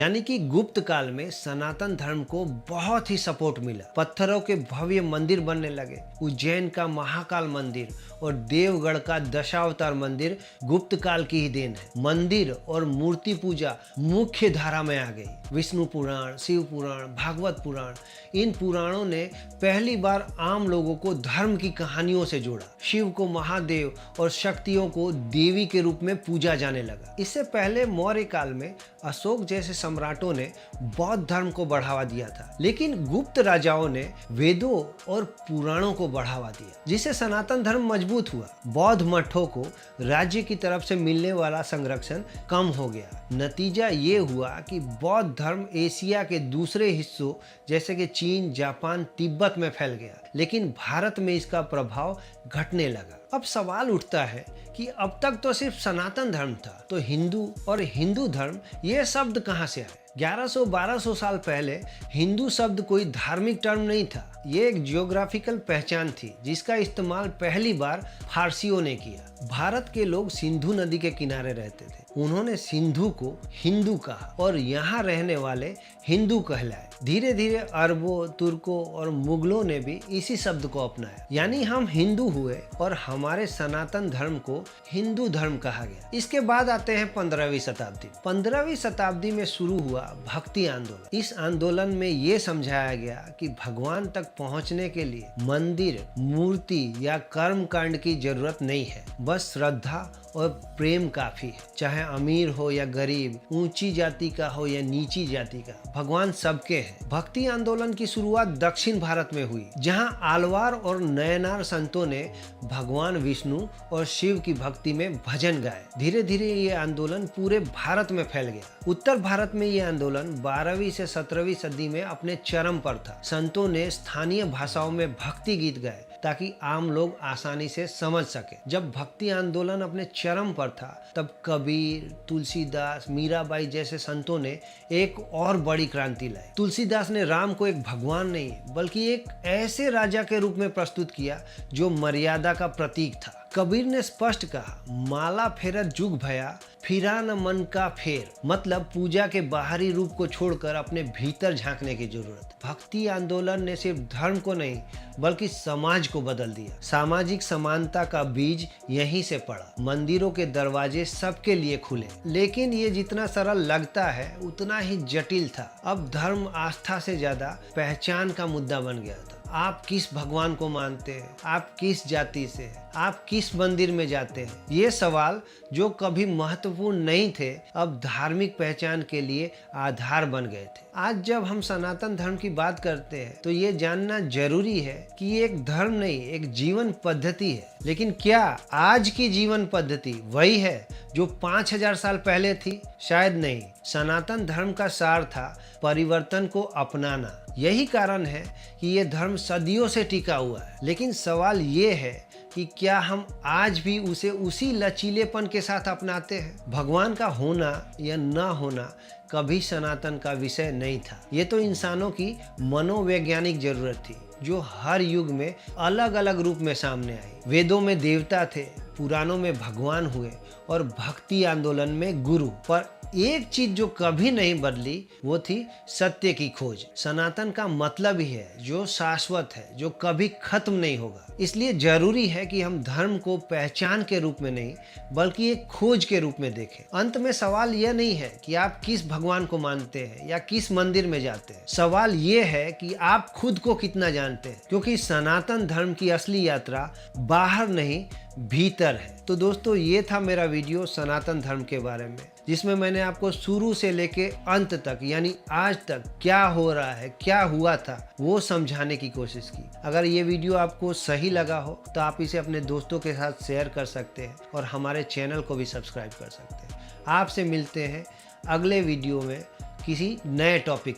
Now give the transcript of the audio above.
यानी कि गुप्त काल में सनातन धर्म को बहुत ही सपोर्ट मिला। पत्थरों के भव्य मंदिर बनने लगे। उज्जैन का महाकाल मंदिर और देवगढ़ का दशावतार मंदिर गुप्त काल की ही देन है। मंदिर और मूर्ति पूजा मुख्य धारा में आ गई। विष्णु पुराण, शिव पुराण, भागवत पुराण, इन पुराणों ने पहली बार आम लोगों को धर्म की कहानियों से जोड़ा। शिव को महादेव और शक्तियों को देवी के रूप में पूजा जाने लगा। इससे पहले मौर्य काल में अशोक जैसे सम्राटों ने बौद्ध धर्म को बढ़ावा दिया था, लेकिन गुप्त राजाओं ने वेदों और पुराणों को बढ़ावा दिया, जिससे सनातन धर्म मजबूत हुआ। बौद्ध मठों को राज्य की तरफ से मिलने वाला संरक्षण कम हो गया। नतीजा ये हुआ कि बौद्ध धर्म एशिया के दूसरे हिस्सों जैसे कि चीन, जापान, तिब्बत में फैल गया, लेकिन भारत में इसका प्रभाव घटने लगा। अब सवाल उठता है कि अब तक तो सिर्फ सनातन धर्म था, तो हिंदू और हिंदू धर्म ये शब्द कहाँ से आए? 1100-1200 साल पहले हिंदू शब्द कोई धार्मिक टर्म नहीं था, ये एक जियोग्राफिकल पहचान थी जिसका इस्तेमाल पहली बार फारसियों ने किया। भारत के लोग सिंधु नदी के किनारे रहते थे, उन्होंने सिंधु को हिंदू कहा और यहाँ रहने वाले हिंदू कहलाए। धीरे धीरे अरबों, तुर्कों और मुगलों ने भी इसी शब्द को अपनाया, यानी हम हिंदू हुए और हमारे सनातन धर्म को हिंदू धर्म कहा गया। इसके बाद आते हैं 15वीं शताब्दी। 15वीं शताब्दी में शुरू हुआ भक्ति आंदोलन। इस आंदोलन में ये समझाया गया कि भगवान तक पहुंचने के लिए मंदिर, मूर्ति या कर्म कांड की जरूरत नहीं है, बस श्रद्धा और प्रेम काफी है। चाहे अमीर हो या गरीब, ऊंची जाति का हो या नीची जाति का, भगवान सबके हैं। भक्ति आंदोलन की शुरुआत दक्षिण भारत में हुई, जहां आलवार और नयनार संतों ने भगवान विष्णु और शिव की भक्ति में भजन गाए। धीरे धीरे ये आंदोलन पूरे भारत में फैल गया। उत्तर भारत में ये आंदोलन 12वीं से 17वीं सदी में अपने चरम पर था। संतों ने स्थानीय भाषाओं में भक्ति गीत गाए ताकि आम लोग आसानी से समझ सके। जब भक्ति आंदोलन अपने चरम पर था, तब कबीर, तुलसीदास, मीराबाई जैसे संतों ने एक और बड़ी क्रांति लाई। तुलसीदास ने राम को एक भगवान नहीं बल्कि एक ऐसे राजा के रूप में प्रस्तुत किया जो मर्यादा का प्रतीक था। कबीर ने स्पष्ट कहा, माला फेरत जुग भया, फिरा न मन का फेर, मतलब पूजा के बाहरी रूप को छोड़कर अपने भीतर झांकने की जरूरत। भक्ति आंदोलन ने सिर्फ धर्म को नहीं बल्कि समाज को बदल दिया। सामाजिक समानता का बीज यहीं से पड़ा। मंदिरों के दरवाजे सबके लिए खुले, लेकिन ये जितना सरल लगता है उतना ही जटिल था। अब धर्म आस्था से ज्यादा पहचान का मुद्दा बन गया था। आप किस भगवान को मानते हैं, आप किस जाति से हैं, आप किस मंदिर में जाते हैं, ये सवाल जो कभी महत्वपूर्ण नहीं थे अब धार्मिक पहचान के लिए आधार बन गए थे। आज जब हम सनातन धर्म की बात करते हैं तो ये जानना जरूरी है कि ये एक धर्म नहीं, एक जीवन पद्धति है। लेकिन क्या आज की जीवन पद्धति वही है जो 5000 साल पहले थी? शायद नहीं। सनातन धर्म का सार था परिवर्तन को अपनाना। यही कारण है कि ये धर्म सदियों से टिका हुआ है। लेकिन सवाल ये है कि क्या हम आज भी उसे उसी लचीलेपन के साथ अपनाते हैं? भगवान का होना या ना होना कभी सनातन का विषय नहीं था। ये तो इंसानों की मनोवैज्ञानिक जरूरत थी जो हर युग में अलग अलग रूप में सामने आई। वेदों में देवता थे, पुराणों में भगवान हुए और भक्ति आंदोलन में गुरु। पर एक चीज जो कभी नहीं बदली वो थी सत्य की खोज। सनातन का मतलब ही है जो शाश्वत है, जो कभी खत्म नहीं होगा। इसलिए जरूरी है कि हम धर्म को पहचान के रूप में नहीं बल्कि एक खोज के रूप में देखें। अंत में सवाल यह नहीं है कि आप किस भगवान को मानते हैं या किस मंदिर में जाते हैं। सवाल ये है कि आप खुद को कितना जानते हैं, क्योंकि सनातन धर्म की असली यात्रा बाहर नहीं भीतर है। तो दोस्तों, ये था मेरा वीडियो सनातन धर्म के बारे में, जिसमें मैंने आपको शुरू से लेके अंत तक यानी आज तक क्या हो रहा है, क्या हुआ था, वो समझाने की कोशिश की। अगर ये वीडियो आपको सही लगा हो तो आप इसे अपने दोस्तों के साथ शेयर कर सकते हैं और हमारे चैनल को भी सब्सक्राइब कर सकते हैं। आपसे मिलते हैं अगले वीडियो में किसी नए टॉपिक